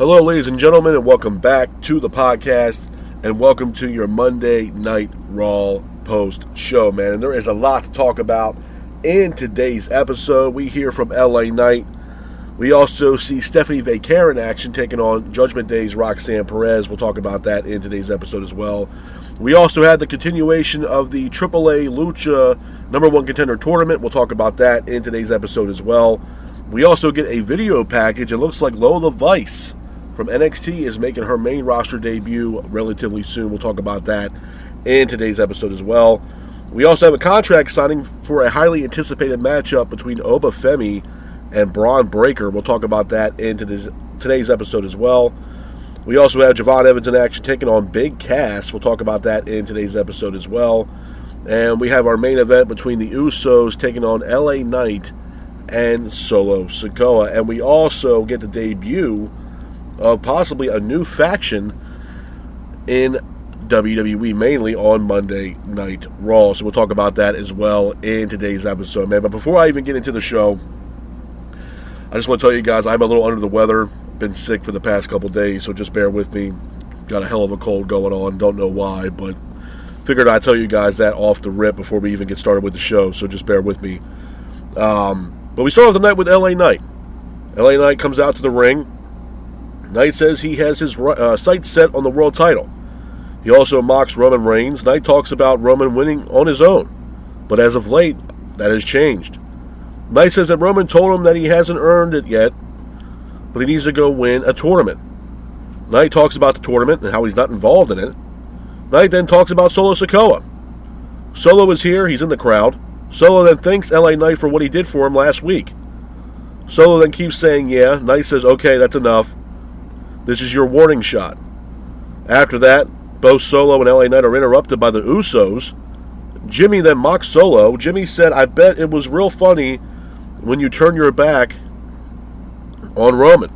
Hello, ladies and gentlemen, and welcome back to the podcast, and welcome to your Monday Night Raw post-show, man. And there is a lot to talk about in today's episode. We hear from LA Knight. We also see Stephanie Vaquer in action, taking on Judgment Day's Roxanne Perez. We'll talk about that in today's episode as well. We also had the continuation of the AAA Lucha #1 Contender Tournament. We'll talk about that in today's episode as well. We also get a video package. It looks like Lola Vice from NXT is making her main roster debut relatively soon. We'll talk about that in today's episode as well. We also have a contract signing for a highly anticipated matchup between Oba and Bron Breakker. We'll talk about that in today's episode as well. We also have Javon Evans in action taking on Big Cass. We'll talk about that in today's episode as well. And we have our main event between the Usos taking on LA Knight and Solo Sikoa. And we also get the debut of possibly a new faction in WWE, mainly on Monday Night Raw. So we'll talk about that as well in today's episode, man. But before I even get into the show, I just want to tell you guys I'm a little under the weather. Been sick for the past couple days, so just bear with me. Got a hell of a cold going on. Don't know why, but figured I'd tell you guys that off the rip before we even get started with the show, so just bear with me. But we start off the night with LA Knight. LA Knight comes out to the ring. Knight says he has his sights set on the world title. He also mocks Roman Reigns. Knight talks about Roman winning on his own, but as of late, that has changed. Knight says that Roman told him that he hasn't earned it yet, but he needs to go win a tournament. Knight talks about the tournament and how he's not involved in it. Knight then talks about Solo Sikoa. Solo is here, he's in the crowd. Solo then thanks LA Knight for what he did for him last week. Solo then keeps saying yeah. Knight says, okay, that's enough. This is your warning shot. After that, both Solo and LA Knight are interrupted by the Usos. Jimmy then mocks Solo. Jimmy said, I bet it was real funny when you turn your back on Roman.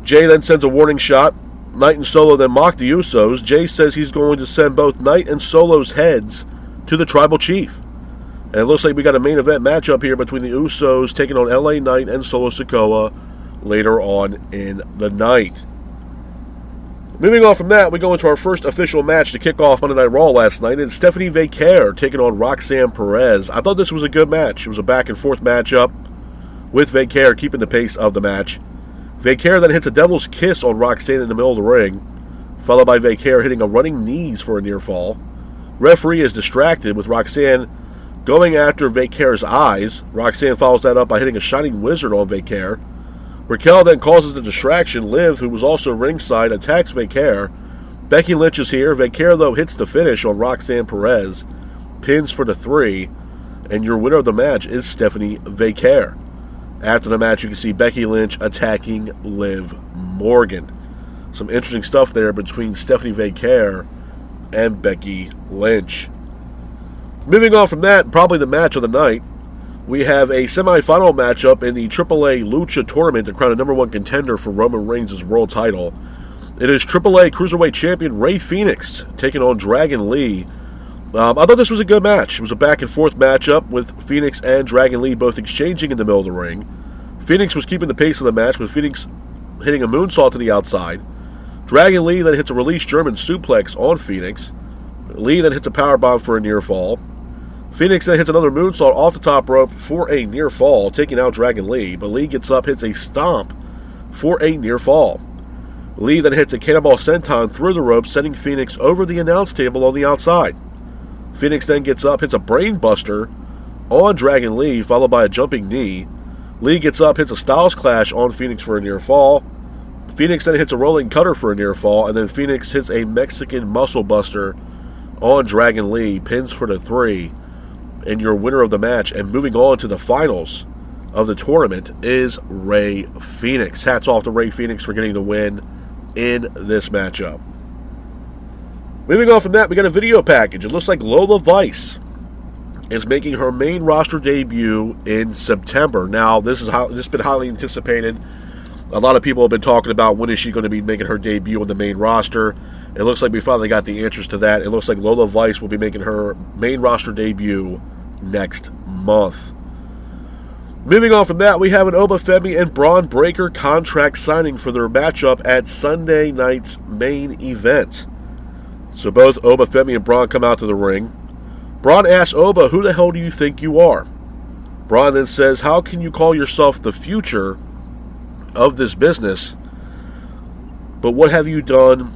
Jay then sends a warning shot. Knight and Solo then mock the Usos. Jay says he's going to send both Knight and Solo's heads to the Tribal Chief. And it looks like we got a main event matchup here between the Usos taking on LA Knight and Solo Sikoa later on in the night. Moving on from that, we go into our first official match to kick off Monday Night Raw last night. It's Stephanie Vaquer taking on Roxanne Perez. I thought this was a good match. It was a back-and-forth matchup with Vaquer keeping the pace of the match. Vaquer then hits a devil's kiss on Roxanne in the middle of the ring, followed by Vaquer hitting a running knees for a near fall. Referee is distracted with Roxanne going after Vaquer's eyes. Roxanne follows that up by hitting a Shining Wizard on Vaquer. Raquel then causes the distraction. Liv, who was also ringside, attacks Vaquer. Becky Lynch is here. Vaquer, though, hits the finish on Roxanne Perez, pins for the 3, and your winner of the match is Stephanie Vaquer. After the match, you can see Becky Lynch attacking Liv Morgan. Some interesting stuff there between Stephanie Vaquer and Becky Lynch. Moving on from that, probably the match of the night, we have a semifinal matchup in the AAA Lucha Tournament to crown a #1 contender for Roman Reigns' world title. It is AAA Cruiserweight Champion Rey Fenix taking on Dragon Lee. I thought this was a good match. It was a back-and-forth matchup with Fenix and Dragon Lee both exchanging in the middle of the ring. Fenix was keeping the pace of the match with Fenix hitting a moonsault to the outside. Dragon Lee then hits a release German suplex on Fenix. Lee then hits a powerbomb for a near fall. Fenix then hits another moonsault off the top rope for a near fall, taking out Dragon Lee, but Lee gets up, hits a stomp for a near fall. Lee then hits a cannonball senton through the ropes, sending Fenix over the announce table on the outside. Fenix then gets up, hits a brain buster on Dragon Lee, followed by a jumping knee. Lee gets up, hits a Styles Clash on Fenix for a near fall. Fenix then hits a rolling cutter for a near fall, and then Fenix hits a Mexican muscle buster on Dragon Lee, pins for the 3. And your winner of the match, and moving on to the finals of the tournament, is Rey Fenix. Hats off to Rey Fenix for getting the win in this matchup. Moving on from that, we got a video package. It looks like Lola Vice is making her main roster debut in September. Now, this has been highly anticipated. A lot of people have been talking about when is she going to be making her debut on the main roster. It looks like we finally got the answers to that. It looks like Lola Vice will be making her main roster debut next month. Moving on from that, we have an Oba and Bron Breakker contract signing for their matchup at Sunday night's main event. So both Oba and Bron come out to the ring. Bron asks Oba, "Who the hell do you think you are?" Bron then says, "How can you call yourself the future of this business? But what have you done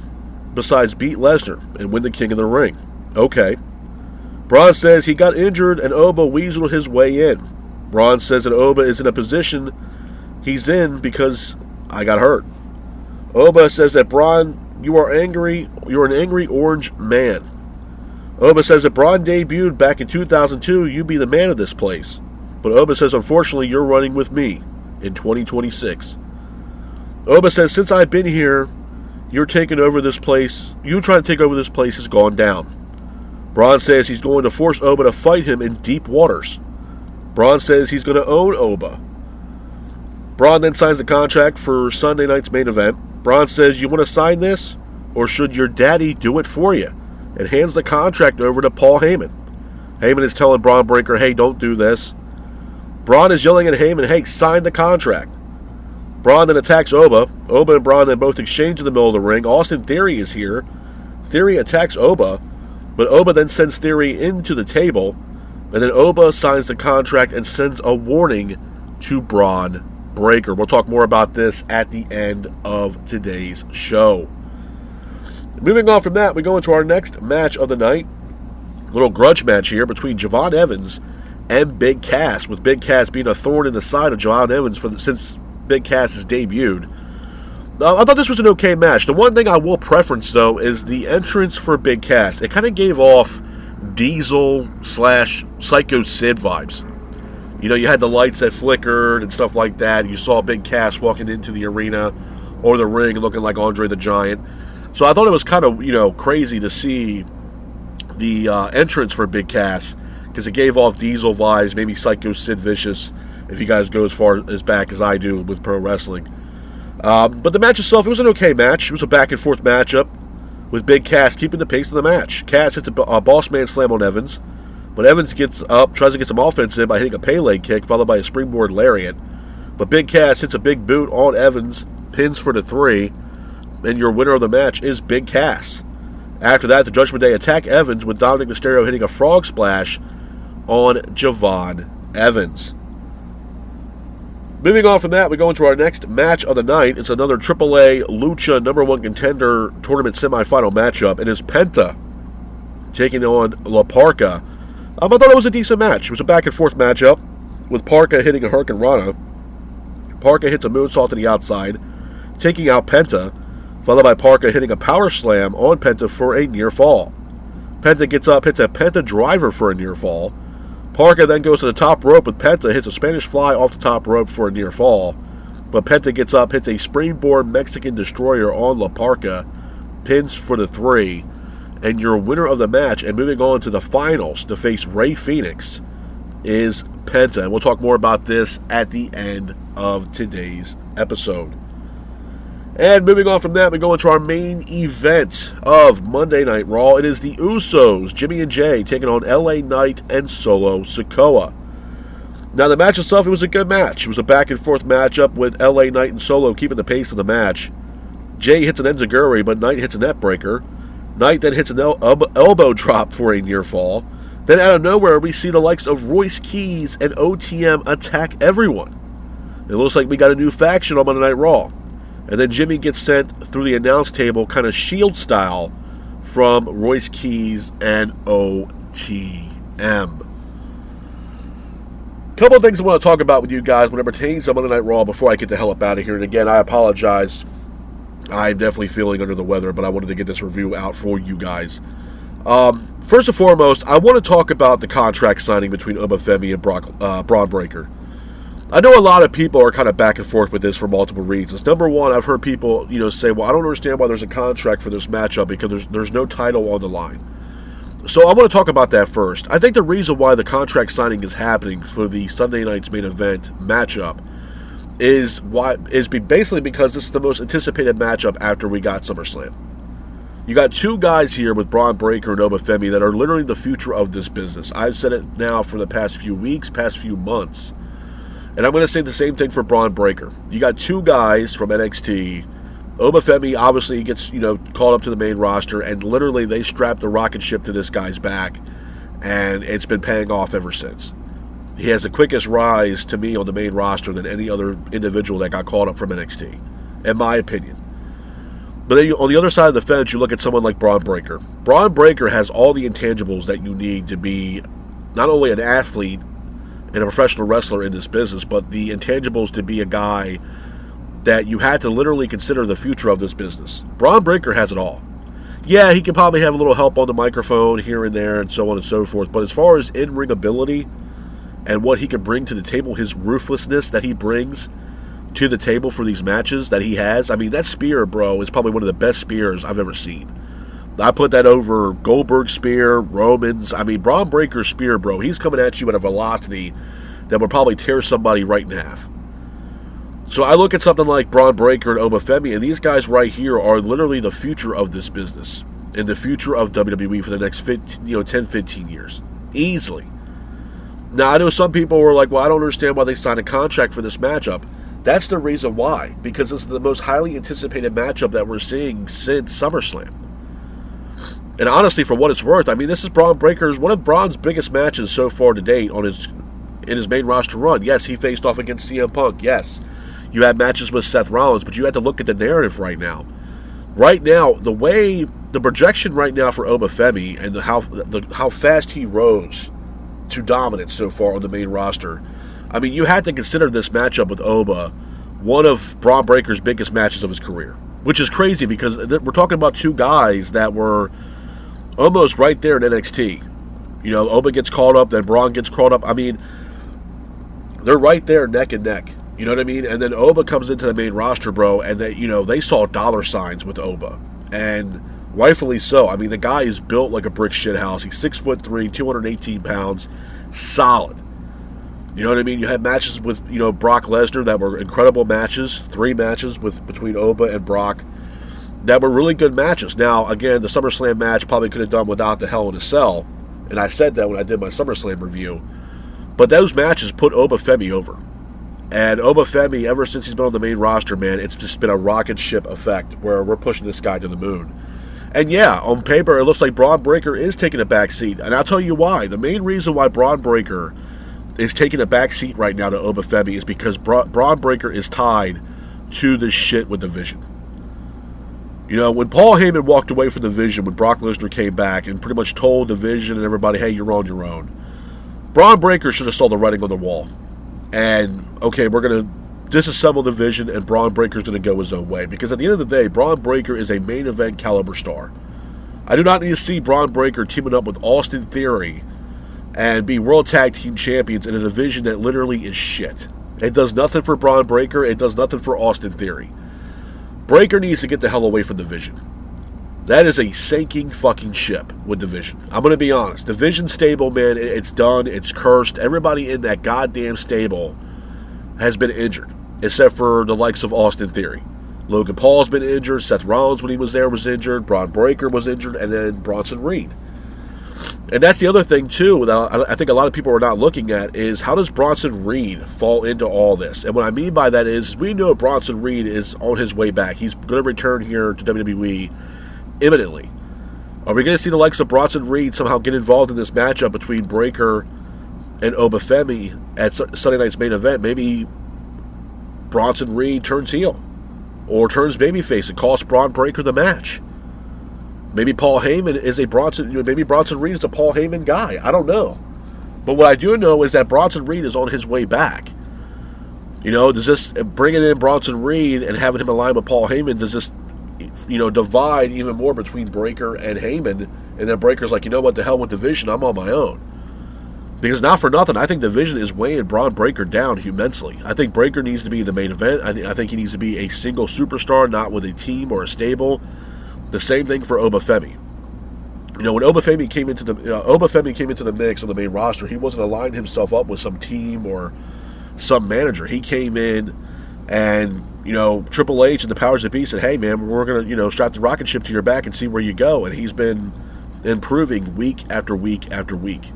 besides beat Lesnar and win the King of the Ring?" Okay. Bron says he got injured and Oba weaseled his way in. Bron says that Oba is in a position he's in because I got hurt. Oba says that Bron, you're an angry orange man. Oba says that Bron debuted back in 2002, you be the man of this place. But Oba says, unfortunately, you're running with me in 2026. Oba says, since I've been here, you trying to take over this place has gone down. Bron says he's going to force Oba to fight him in deep waters. Bron says he's going to own Oba. Bron then signs the contract for Sunday night's main event. Bron says, you want to sign this? Or should your daddy do it for you? And hands the contract over to Paul Heyman. Heyman is telling Bron Breakker, hey, don't do this. Bron is yelling at Heyman, hey, sign the contract. Bron then attacks Oba. Oba and Bron then both exchange in the middle of the ring. Austin Theory is here. Theory attacks Oba, but Oba then sends Theory into the table. And then Oba signs the contract and sends a warning to Bron Breakker. We'll talk more about this at the end of today's show. Moving on from that, we go into our next match of the night. A little grudge match here between Javon Evans and Big Cass, with Big Cass being a thorn in the side of Javon Evans since Big Cass has debuted. I thought this was an okay match. The one thing I will preference, though, is the entrance for Big Cass. It kind of gave off Diesel/Psycho Sid vibes. You know, you had the lights that flickered and stuff like that. You saw Big Cass walking into the arena or the ring looking like Andre the Giant. So I thought it was kind of, crazy to see the entrance for Big Cass, because it gave off Diesel vibes, maybe Psycho Sid Vicious, if you guys go as far as back as I do with pro wrestling. But the match itself, it was an okay match. It was a back-and-forth matchup with Big Cass keeping the pace of the match. Cass hits a boss man slam on Evans, but Evans gets up, tries to get some offense in by hitting a Pele kick, followed by a springboard lariat. But Big Cass hits a big boot on Evans, pins for the 3, and your winner of the match is Big Cass. After that, the Judgment Day attack Evans with Dominic Mysterio hitting a frog splash on Javon Evans. Moving on from that, we go into our next match of the night. It's another AAA Lucha number 1 contender tournament semifinal matchup. It is Penta taking on La Parka. I thought it was a decent match. It was a back-and-forth matchup with Parka hitting a Hurricane Rana. Parka hits a moonsault to the outside, taking out Penta, followed by Parka hitting a power slam on Penta for a near fall. Penta gets up, hits a Penta driver for a near fall. Parka then goes to the top rope with Penta, hits a Spanish fly off the top rope for a near fall. But Penta gets up, hits a springboard Mexican destroyer on La Parka, pins for the 3. And your winner of the match, and moving on to the finals to face Rey Fenix, is Penta. And we'll talk more about this at the end of today's episode. And moving on from that, we go into our main event of Monday Night Raw. It is the Usos, Jimmy and Jay, taking on LA Knight and Solo Sikoa. Now, the match itself, it was a good match. It was a back-and-forth matchup with LA Knight and Solo keeping the pace of the match. Jay hits an enziguri, but Knight hits a net breaker. Knight then hits an elbow drop for a near fall. Then out of nowhere, we see the likes of Royce Keys and OTM attack everyone. It looks like we got a new faction on Monday Night Raw. And then Jimmy gets sent through the announce table, kind of Shield style, from Royce Keys and OTM. Couple of things I want to talk about with you guys when it pertains to Monday Night Raw before I get the hell up out of here. And again, I apologize. I'm definitely feeling under the weather, but I wanted to get this review out for you guys. First and foremost, I want to talk about the contract signing between Oba and Bron Breakker. I know a lot of people are kind of back and forth with this for multiple reasons. Number one, I've heard people, say, well, I don't understand why there's a contract for this matchup because there's no title on the line. So I want to talk about that first. I think the reason why the contract signing is happening for the Sunday night's main event matchup is basically because this is the most anticipated matchup after we got SummerSlam. You got two guys here with Bron Breakker and Oba that are literally the future of this business. I've said it now for the past few weeks, past few months. And I'm going to say the same thing for Bron Breakker. You got two guys from NXT. Oba obviously gets, called up to the main roster, and literally they strapped the rocket ship to this guy's back, and it's been paying off ever since. He has the quickest rise, to me, on the main roster than any other individual that got called up from NXT, in my opinion. But then on the other side of the fence, you look at someone like Bron Breakker. Bron Breakker has all the intangibles that you need to be not only an athlete and a professional wrestler in this business, but the intangibles to be a guy that you had to literally consider the future of this business. Bron Breakker has it all. Yeah, he can probably have a little help on the microphone here and there and so on and so forth, but as far as in-ring ability and what he can bring to the table, his ruthlessness that he brings to the table for these matches that he has, I mean, that spear, bro, is probably one of the best spears I've ever seen. I put that over Goldberg's spear, Roman's. I mean, Bron Breakker's spear, bro, he's coming at you at a velocity that would probably tear somebody right in half. So I look at something like Bron Breakker and Oba, and these guys right here are literally the future of this business and the future of WWE for the next 10, 15 years. Easily. Now, I know some people were like, well, I don't understand why they signed a contract for this matchup. That's the reason why. Because it's the most highly anticipated matchup that we're seeing since SummerSlam. And honestly, for what it's worth, I mean, this is Bron Breakker's, one of Bron's biggest matches so far to date in his main roster run. Yes, he faced off against CM Punk. Yes. You had matches with Seth Rollins, but you had to look at the narrative right now. Right now, the projection right now for Oba and how fast he rose to dominance so far on the main roster. I mean, you had to consider this matchup with Oba one of Bron Breakker's biggest matches of his career, which is crazy because we're talking about two guys that were almost right there in NXT. Oba gets called up, then Bron gets called up. I mean, they're right there neck and neck. You know what I mean? And then Oba comes into the main roster, bro, and they saw dollar signs with Oba. And rightfully so. I mean, the guy is built like a brick shithouse. He's 6'3", 218 pounds, solid. You know what I mean? You had matches with, Brock Lesnar that were incredible matches. 3 matches between Oba and Brock that were really good matches. Now, again, the SummerSlam match probably could have done without the Hell in a Cell. And I said that when I did my SummerSlam review. But those matches put Oba over. And Oba ever since he's been on the main roster, man, it's just been a rocket ship effect where we're pushing this guy to the moon. And yeah, on paper, it looks like Bron Breakker is taking a back seat. And I'll tell you why. The main reason why Bron Breakker is taking a back seat right now to Oba is because Bron Breakker is tied to this shit with the Vision. When Paul Heyman walked away from the Vision, when Brock Lesnar came back and pretty much told the Vision and everybody, hey, you're on your own, Bron Breakker should have saw the writing on the wall. And, okay, we're going to disassemble the Vision, and Bron Breakker's going to go his own way. Because at the end of the day, Bron Breakker is a main event caliber star. I do not need to see Bron Breakker teaming up with Austin Theory and be World Tag Team Champions in a division that literally is shit. It does nothing for Bron Breakker. It does nothing for Austin Theory. Breakker needs to get the hell away from the Vision. That is a sinking fucking ship with the Vision. I'm going to be honest. The Vision stable, man, it's done. It's cursed. Everybody in that goddamn stable has been injured, except for the likes of Austin Theory. Logan Paul's been injured. Seth Rollins, when he was there, was injured. Bron Breakker was injured. And then Bronson Reed. And that's the other thing, too, that I think a lot of people are not looking at, is how does Bronson Reed fall into all this? And what I mean by that is we know Bronson Reed is on his way back. He's going to return here to WWE imminently. Are we going to see the likes of Bronson Reed somehow get involved in this matchup between Breakker and Oba at Sunday night's main event? Maybe Bronson Reed turns heel or turns babyface and costs Bron Breakker the match. Maybe Paul Heyman is maybe Bronson Reed is a Paul Heyman guy. I don't know. But what I do know is that Bronson Reed is on his way back. Does this, bringing in Bronson Reed and having him align with Paul Heyman, does this divide even more between Breakker and Heyman, and then Breaker's like, what, the hell with the Vision, I'm on my own. Because not for nothing, I think the Vision is weighing Bron Breakker down immensely. I think Breakker needs to be in the main event. I think he needs to be a single superstar, not with a team or a stable. The same thing for Oba when Oba came into the mix on the main roster, he wasn't aligned himself up with some team or some manager. He came in and Triple H and the powers that be said, hey, man, we're going to, strap the rocket ship to your back and see where you go. And he's been improving week after week after week.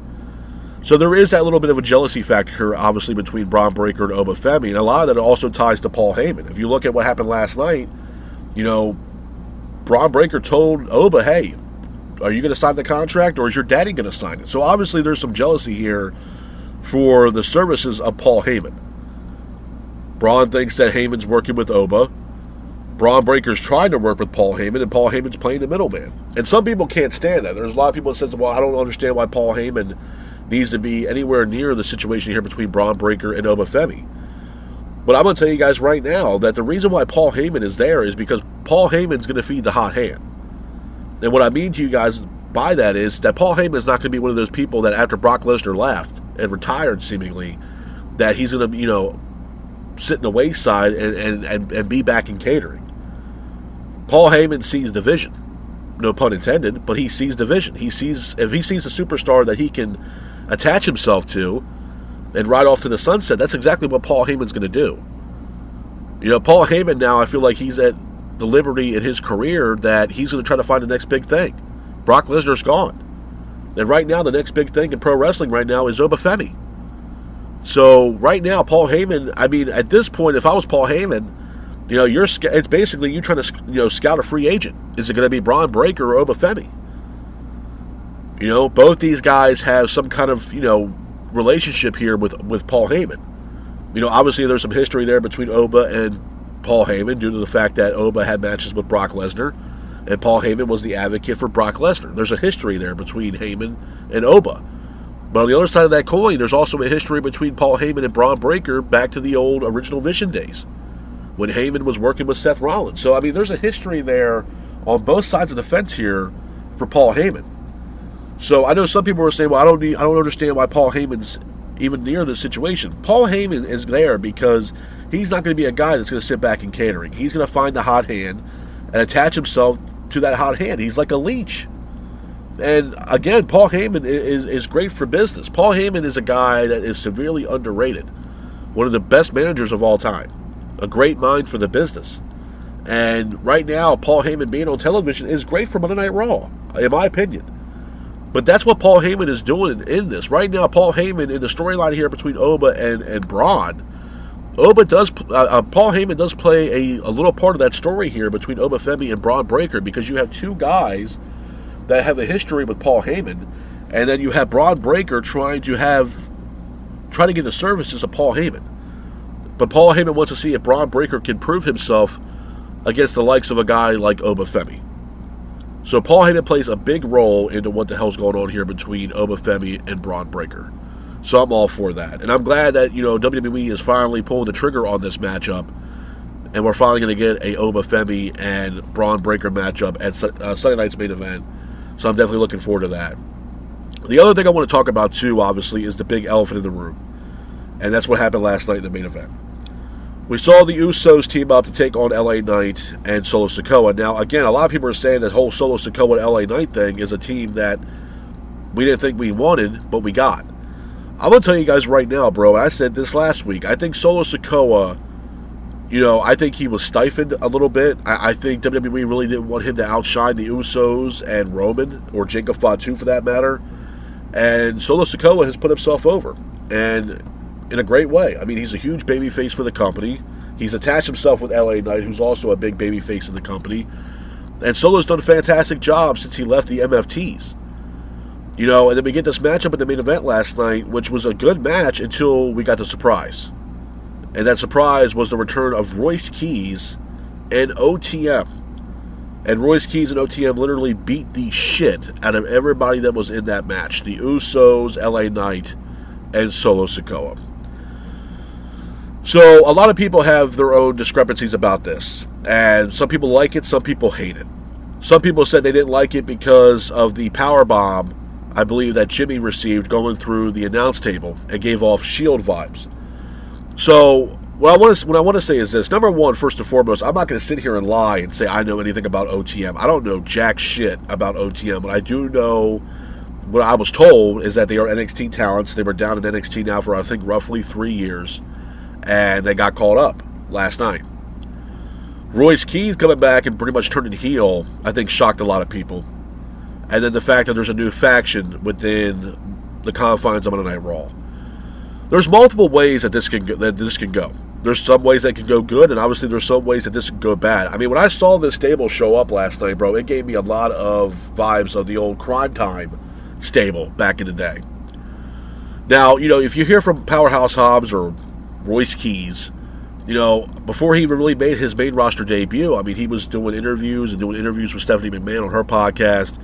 So there is that little bit of a jealousy factor here, obviously, between Bron Breakker and Oba Femi, and a lot of that also ties to Paul Heyman. If you look at what happened last night, Bron Breakker told Oba, hey, are you going to sign the contract, or is your daddy going to sign it? So obviously there's some jealousy here for the services of Paul Heyman. Bron thinks that Heyman's working with Oba. Bron Breakker's trying to work with Paul Heyman, and Paul Heyman's playing the middleman. And some people can't stand that. There's a lot of people that says, well, I don't understand why Paul Heyman needs to be anywhere near the situation here between Bron Breakker and Oba Femi. But I'm going to tell you guys right now that the reason why Paul Heyman is there is because Paul Heyman's going to feed the hot hand. And what I mean to you guys by that is that Paul Heyman is not going to be one of those people that after Brock Lesnar left and retired seemingly, that he's going to, sit in the wayside and be back in catering. Paul Heyman sees the vision. No pun intended, but he sees the vision. If he sees a superstar that he can attach himself to and ride off to the sunset, that's exactly what Paul Heyman's going to do. Paul Heyman now, I feel like he's at the liberty in his career that he's going to try to find the next big thing. Brock Lesnar's gone. And right now, the next big thing in pro wrestling right now is Oba Femi. So right now, Paul Heyman, at this point, if I was Paul Heyman, it's basically you trying to, scout a free agent. Is it going to be Bron Breakker or Oba Femi? Both these guys have some kind of, relationship here with Paul Heyman. Obviously there's some history there between Oba and Paul Heyman due to the fact that Oba had matches with Brock Lesnar, and Paul Heyman was the advocate for Brock Lesnar. There's a history there between Heyman and Oba. But on the other side of that coin, there's also a history between Paul Heyman and Bron Breakker back to the old original Vision days, when Heyman was working with Seth Rollins. So, there's a history there on both sides of the fence here for Paul Heyman. So, I know some people are saying, well, I don't understand why Paul Heyman's even near this situation. Paul Heyman is there because he's not going to be a guy that's going to sit back in catering. He's going to find the hot hand and attach himself to that hot hand. He's like a leech. And, again, Paul Heyman is great for business. Paul Heyman is a guy that is severely underrated. One of the best managers of all time. A great mind for the business. And right now, Paul Heyman being on television is great for Monday Night Raw, in my opinion. But that's what Paul Heyman is doing in this. Right now, Paul Heyman, in the storyline here between Oba and Bron, Paul Heyman does play a little part of that story here between Oba Femi and Bron Breakker, because you have two guys that have a history with Paul Heyman, and then you have Bron Breakker trying to get the services of Paul Heyman. But Paul Heyman wants to see if Bron Breakker can prove himself against the likes of a guy like Oba Femi. So Paul Heyman plays a big role into what the hell's going on here between Oba Femi and Bron Breakker. So I'm all for that. And I'm glad that, WWE is finally pulling the trigger on this matchup, and we're finally going to get a Oba Femi and Bron Breakker matchup at Sunday night's main event. So I'm definitely looking forward to that. The other thing I want to talk about, too, obviously, is the big elephant in the room. And that's what happened last night in the main event. We saw the Usos team up to take on LA Knight and Solo Sikoa. Now, again, a lot of people are saying that whole Solo Sikoa and LA Knight thing is a team that we didn't think we wanted, but we got. I'm going to tell you guys right now, bro, and I said this last week, I think Solo Sikoa, I think he was stifled a little bit. I think WWE really didn't want him to outshine the Usos and Roman, or Jacob Fatu for that matter. And Solo Sikoa has put himself over. And in a great way. He's a huge babyface for the company. He's attached himself with LA Knight, who's also a big babyface in the company. And Solo's done a fantastic job since he left the MFTs. And then we get this matchup in the main event last night, which was a good match until we got the surprise. And that surprise was the return of Royce Keys and OTM. And Royce Keys and OTM literally beat the shit out of everybody that was in that match. The Usos, LA Knight, and Solo Sikoa. So, a lot of people have their own discrepancies about this. And some people like it, some people hate it. Some people said they didn't like it because of the powerbomb, I believe, that Jimmy received going through the announce table and gave off Shield vibes. So, what I want to say is this. Number one, first and foremost, I'm not going to sit here and lie and say I know anything about OTM. I don't know jack shit about OTM, but I do know what I was told is that they are NXT talents. They were down in NXT now for, I think, roughly 3 years. And they got called up last night. Royce Keys coming back and pretty much turning heel, I think, shocked a lot of people. And then the fact that there's a new faction within the confines of Monday Night Raw. There's multiple ways that this can go. There's some ways that can go good, and obviously there's some ways that this can go bad. I mean, when I saw this stable show up last night, bro, it gave me a lot of vibes of the old Crime Time stable back in the day. Now, if you hear from Powerhouse Hobbs or Royce Keys, before he even really made his main roster debut, I mean, he was doing interviews with Stephanie McMahon on her podcast,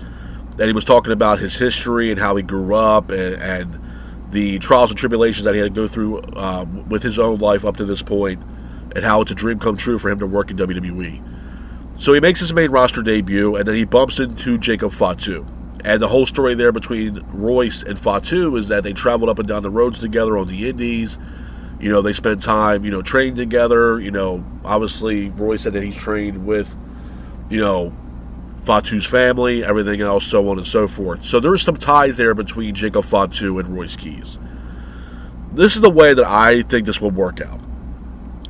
and he was talking about his history and how he grew up and the trials and tribulations that he had to go through with his own life up to this point, and how it's a dream come true for him to work in WWE. So he makes his main roster debut, and then he bumps into Jacob Fatu. And the whole story there between Royce and Fatu is that they traveled up and down the roads together on the indies. They spent time, training together. Obviously Royce said that he's trained with, Fatu's family, everything else, so on and so forth. So there's some ties there between Jacob Fatu and Royce Keys. This is the way that I think this will work out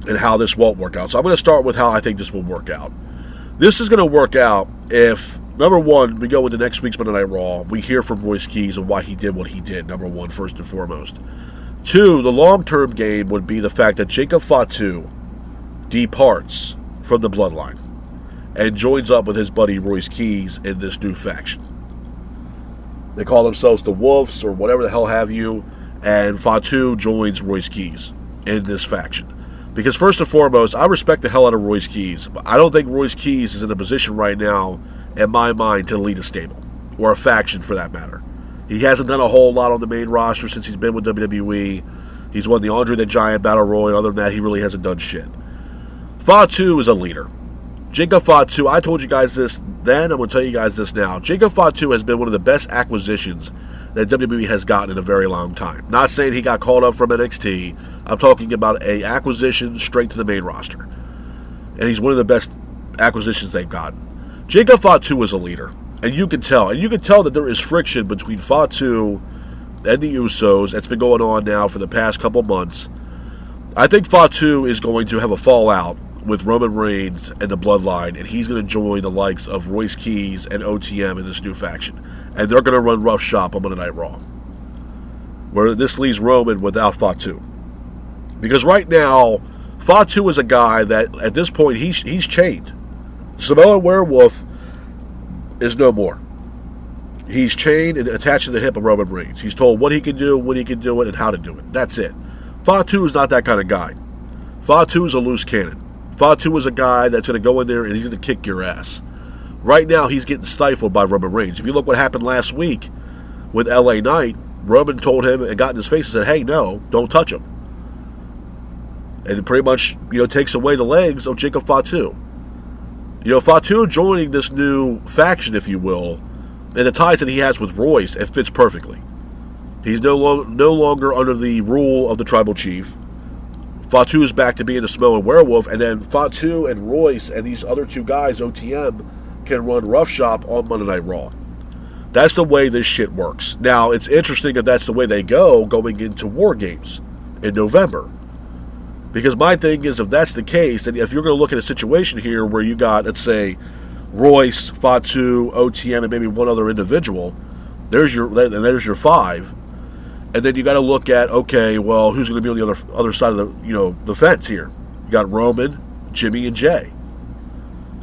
and how this won't work out. So I'm going to start with how I think this will work out. This is going to work out if, number one, we go into next week's Monday Night Raw, we hear from Royce Keys and why he did what he did, number one, first and foremost. Two, the long-term game would be the fact that Jacob Fatu departs from the bloodline and joins up with his buddy Royce Keys in this new faction. They call themselves the Wolves or whatever the hell have you, and Fatu joins Royce Keys in this faction. Because first and foremost, I respect the hell out of Royce Keys, but I don't think Royce Keys is in a position right now, in my mind, to lead a stable, or a faction for that matter. He hasn't done a whole lot on the main roster since he's been with WWE. He's won the Andre the Giant Battle Royal. Other than that, he really hasn't done shit. Fatu is a leader. Jacob Fatu, I told you guys this then, I'm going to tell you guys this now. Jacob Fatu has been one of the best acquisitions that WWE has gotten in a very long time. Not saying he got called up from NXT. I'm talking about a acquisition straight to the main roster. And he's one of the best acquisitions they've gotten. Jacob Fatu is a leader. And you can tell. And you can tell that there is friction between Fatu and the Usos that's been going on now for the past couple months. I think Fatu is going to have a fallout with Roman Reigns and the Bloodline, and he's going to join the likes of Royce Keys and OTM in this new faction. And they're going to run rough shop on Monday Night Raw, where this leaves Roman without Fatu. Because right now, Fatu is a guy that, at this point, he's chained. Samoan Werewolf is no more. He's chained and attached to the hip of Roman Reigns. He's told what he can do, when he can do it, and how to do it. That's it. Fatu is not that kind of guy. Fatu is a loose cannon. Fatu is a guy that's going to go in there and he's going to kick your ass. Right now, he's getting stifled by Roman Reigns. If you look what happened last week with LA Knight, Roman told him and got in his face and said, hey, no, don't touch him. And it pretty much, takes away the legs of Jacob Fatu. Fatu joining this new faction, if you will, and the ties that he has with Royce, it fits perfectly. He's no longer under the rule of the tribal chief. Fatu is back to being the Samoan Werewolf, and then Fatu and Royce and these other two guys, OTM, can run roughshop on Monday Night Raw. That's the way this shit works. Now, it's interesting if that's the way they go going into War Games in November. Because my thing is, if that's the case, then if you're going to look at a situation here where you got, let's say, Royce, Fatu, OTM, and maybe one other individual, there's your five. And then you got to look at, okay, well, who's going to be on the other side of the fence here? You got Roman, Jimmy, and Jay.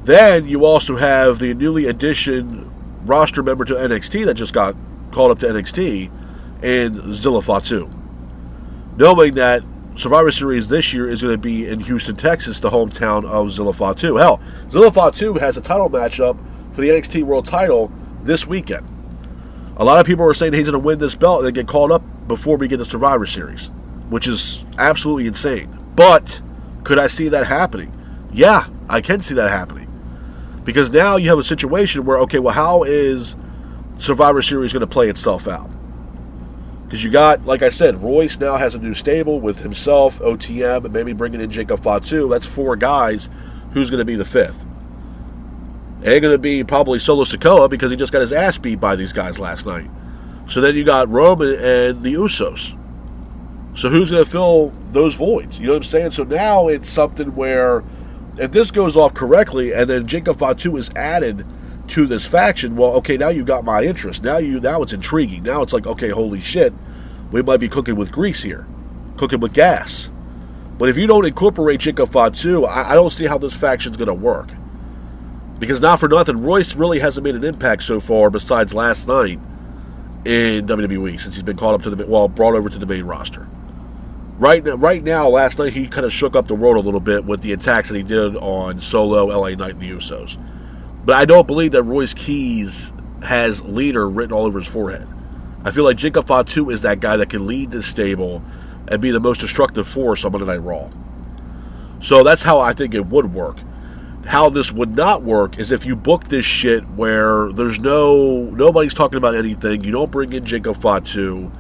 Then you also have the newly additioned roster member to NXT that just got called up to NXT, and Zilla Fatu. Knowing that Survivor Series this year is going to be in Houston, Texas, the hometown of Zilla Fatu. Hell, Zilla Fatu has a title matchup for the NXT World title this weekend. A lot of people are saying he's going to win this belt and get called up before we get to Survivor Series, which is absolutely insane. But could I see that happening? Yeah, I can see that happening. Because now you have a situation where, okay, well, how is Survivor Series going to play itself out? Because you got, like I said, Royce now has a new stable with himself, OTM, and maybe bringing in Jacob Fatu. That's four guys. Who's going to be the fifth? It ain't going to be probably Solo Sikoa because he just got his ass beat by these guys last night. So then you got Roman and the Usos. So who's going to fill those voids? You know what I'm saying? So now it's something where if this goes off correctly and then Jacob Fatu is added to this faction, well, okay, now you got my interest. Now it's intriguing. Now it's like, okay, holy shit, we might be cooking with grease here, cooking with gas. But if you don't incorporate Jacob Fatu, I don't see how this faction's going to work. Because not for nothing, Royce really hasn't made an impact so far besides last night in WWE since he's been brought over to the main roster. Right now, last night he kind of shook up the world a little bit with the attacks that he did on Solo, LA Knight, and the Usos. But I don't believe that Royce Keys has leader written all over his forehead. I feel like Jacob Fatu is that guy that can lead this stable and be the most destructive force on Monday Night Raw. So that's how I think it would work. How this would not work is if you book this shit where there's nobody's talking about anything, you don't bring in Jacob Fatu,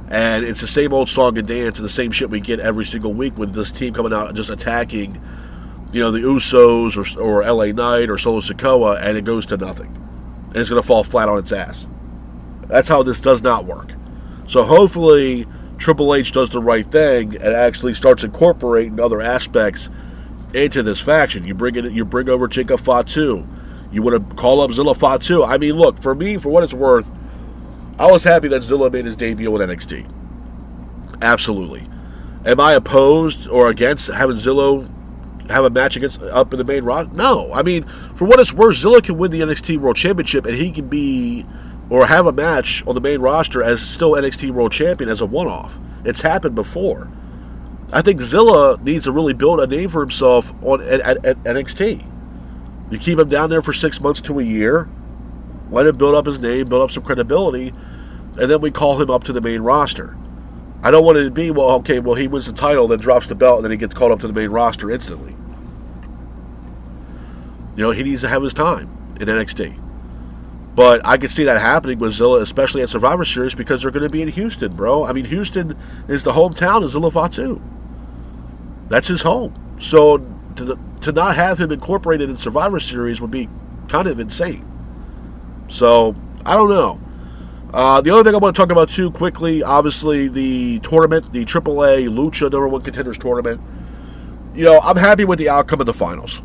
and it's the same old song and dance and the same shit we get every single week with this team coming out and just attacking, the Usos or LA Knight or Solo Sikoa, and it goes to nothing. And it's going to fall flat on its ass. That's how this does not work. So hopefully Triple H does the right thing and actually starts incorporating other aspects into this faction. You bring over Jacob Fatu. You want to call up Zilla Fatu. I mean, look, for me, for what it's worth, I was happy that Zilla made his debut in NXT. Absolutely. Am I opposed or against having Zillow have a match up in the main roster? No. I mean, for what it's worth, Zilla can win the NXT World Championship and he can be or have a match on the main roster as still NXT World Champion as a one-off. It's happened before. I think Zilla needs to really build a name for himself at NXT. You keep him down there for 6 months to a year, let him build up his name, build up some credibility, and then we call him up to the main roster. I don't want it to be, he wins the title, then drops the belt, and then he gets called up to the main roster instantly. He needs to have his time in NXT. But I can see that happening with Zilla, especially at Survivor Series, because they're going to be in Houston, bro. I mean, Houston is the hometown of Zilla Fatu. That's his home. So to not have him incorporated in Survivor Series would be kind of insane. So, I don't know. The other thing I want to talk about, too, quickly, obviously, the tournament, the AAA Lucha #1 Contenders Tournament. I'm happy with the outcome of the finals.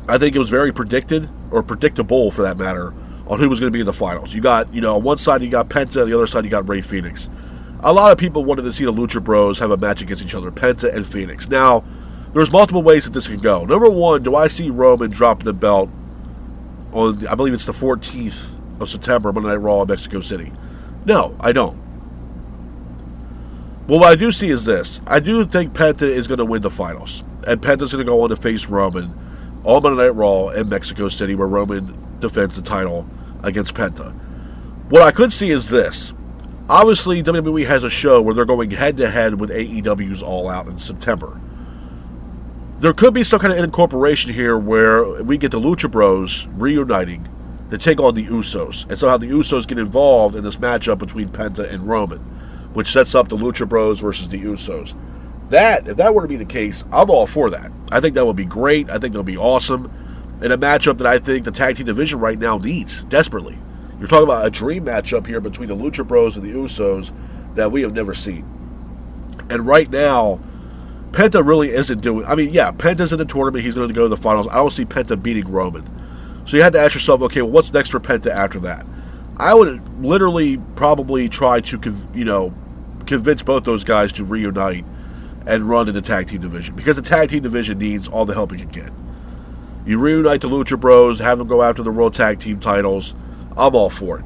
I think it was very predictable, for that matter, on who was going to be in the finals. You got, on one side you got Penta, on the other side you got Rey Fenix. A lot of people wanted to see the Lucha Bros have a match against each other, Penta and Phoenix. Now, there's multiple ways that this can go. Number one, do I see Roman drop the belt on, I believe it's the 14th of September, Monday Night Raw in Mexico City? No, I don't. Well, what I do see is this. I do think Penta is going to win the finals. And Penta's going to go on to face Roman on Monday Night Raw in Mexico City, where Roman defends the title against Penta. What I could see is this. Obviously, WWE has a show where they're going head-to-head with AEW's All Out in September. There could be some kind of incorporation here where we get the Lucha Bros reuniting to take on the Usos. And somehow the Usos get involved in this matchup between Penta and Roman, which sets up the Lucha Bros versus the Usos. If that were to be the case, I'm all for that. I think that would be great. I think that would be awesome. And a matchup that I think the tag team division right now needs desperately. You're talking about a dream matchup here between the Lucha Bros and the Usos that we have never seen. And right now, Penta really isn't doing... I mean, yeah, Penta's in the tournament. He's going to go to the finals. I don't see Penta beating Roman. So you had to ask yourself, okay, well, what's next for Penta after that? I would literally probably try to, convince both those guys to reunite and run in the tag team division. Because the tag team division needs all the help it can get. You reunite the Lucha Bros, have them go after the World Tag Team titles. I'm all for it.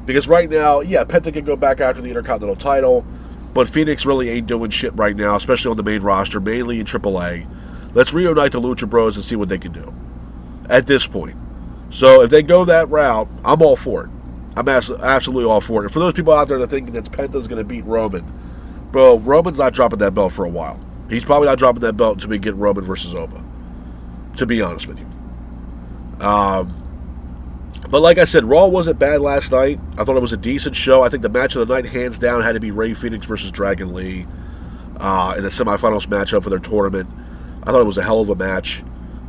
Because right now, yeah, Penta can go back after the Intercontinental title, but Phoenix really ain't doing shit right now, especially on the main roster, mainly in AAA. Let's reunite the Lucha Bros and see what they can do at this point. So if they go that route, I'm all for it. I'm absolutely all for it. And for those people out there that are thinking that Penta's going to beat Roman, bro, Roman's not dropping that belt for a while. He's probably not dropping that belt until we get Roman versus Oba, to be honest with you. But like I said, Raw wasn't bad last night. I thought it was a decent show. I think the match of the night, hands down, had to be Rey Fenix versus Dragon Lee in the semifinals matchup for their tournament. I thought it was a hell of a match.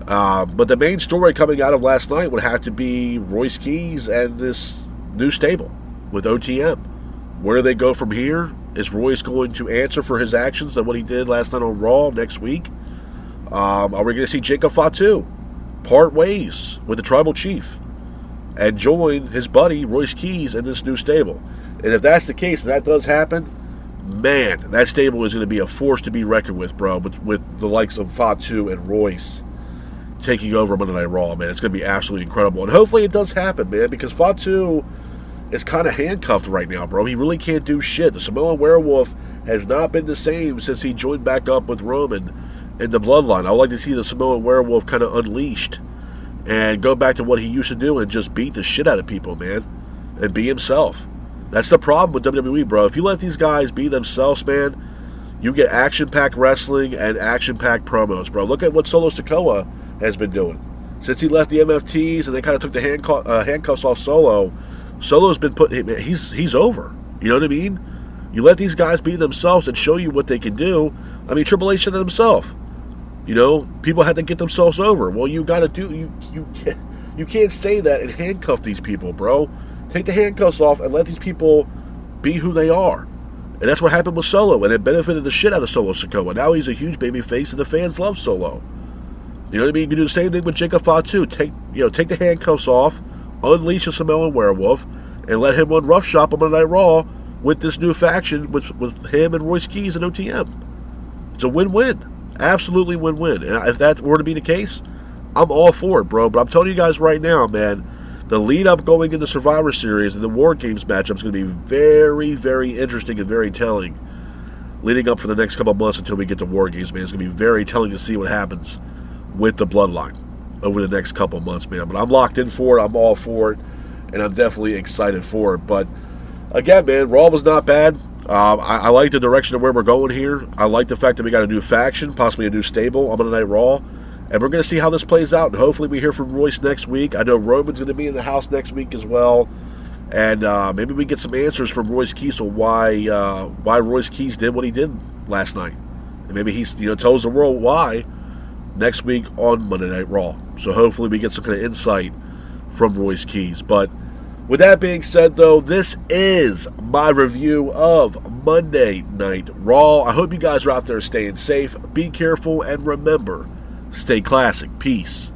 But the main story coming out of last night would have to be Royce Keys and this new stable with OTM. Where do they go from here? Is Royce going to answer for his actions than what he did last night on Raw next week? Are we going to see Jacob Fatu part ways with the Tribal Chief? and join his buddy Royce Keys in this new stable. And if that's the case, and that does happen, man, that stable is going to be a force to be reckoned with, bro, with the likes of Fatu and Royce taking over Monday Night Raw, man. It's going to be absolutely incredible. And hopefully it does happen, man, because Fatu is kind of handcuffed right now, bro. He really can't do shit. The Samoan Werewolf has not been the same since he joined back up with Roman in the Bloodline. I would like to see the Samoan Werewolf kind of unleashed and go back to what he used to do and just beat the shit out of people, man, and be himself. That's the problem with WWE, bro. If you let these guys be themselves, man, you get action-packed wrestling and action-packed promos, bro. Look at what Solo Sikoa has been doing. Since he left the MFTs and they kind of took the handcuffs off Solo, Solo's been he's over. You know what I mean? You let these guys be themselves and show you what they can do. I mean, Triple H said it himself. You know, people had to get themselves over. Well, you got to do, you can't say that and handcuff these people, bro. Take the handcuffs off and let these people be who they are. And that's what happened with Solo, and it benefited the shit out of Solo Sikoa. Now he's a huge baby face, and the fans love Solo. You know what I mean? You can do the same thing with Jacob Fatu. Take the handcuffs off, unleash a Samoan Werewolf, and let him run roughshod on Monday Night Raw with this new faction with him and Royce Keys and OTM. It's a win-win. Absolutely win-win. And if that were to be the case, I'm all for it, bro. But I'm telling you guys right now, man, the lead-up going into Survivor Series and the War Games matchup is going to be very, very interesting and very telling leading up for the next couple of months until we get to War Games, man. It's going to be very telling to see what happens with the Bloodline over the next couple of months, man. But I'm locked in for it. I'm all for it. And I'm definitely excited for it. But, again, man, Raw was not bad. I like the direction of where we're going here. I like the fact that we got a new faction, possibly a new stable on Monday Night Raw. And we're going to see how this plays out. And hopefully we hear from Royce next week. I know Roman's going to be in the house next week as well. And maybe we get some answers from Royce Keys on why Royce Keys did what he did last night. And maybe he tells the world why next week on Monday Night Raw. So hopefully we get some kind of insight from Royce Keys. But with that being said, though, this is my review of Monday Night Raw. I hope you guys are out there staying safe. Be careful and remember, stay classic. Peace.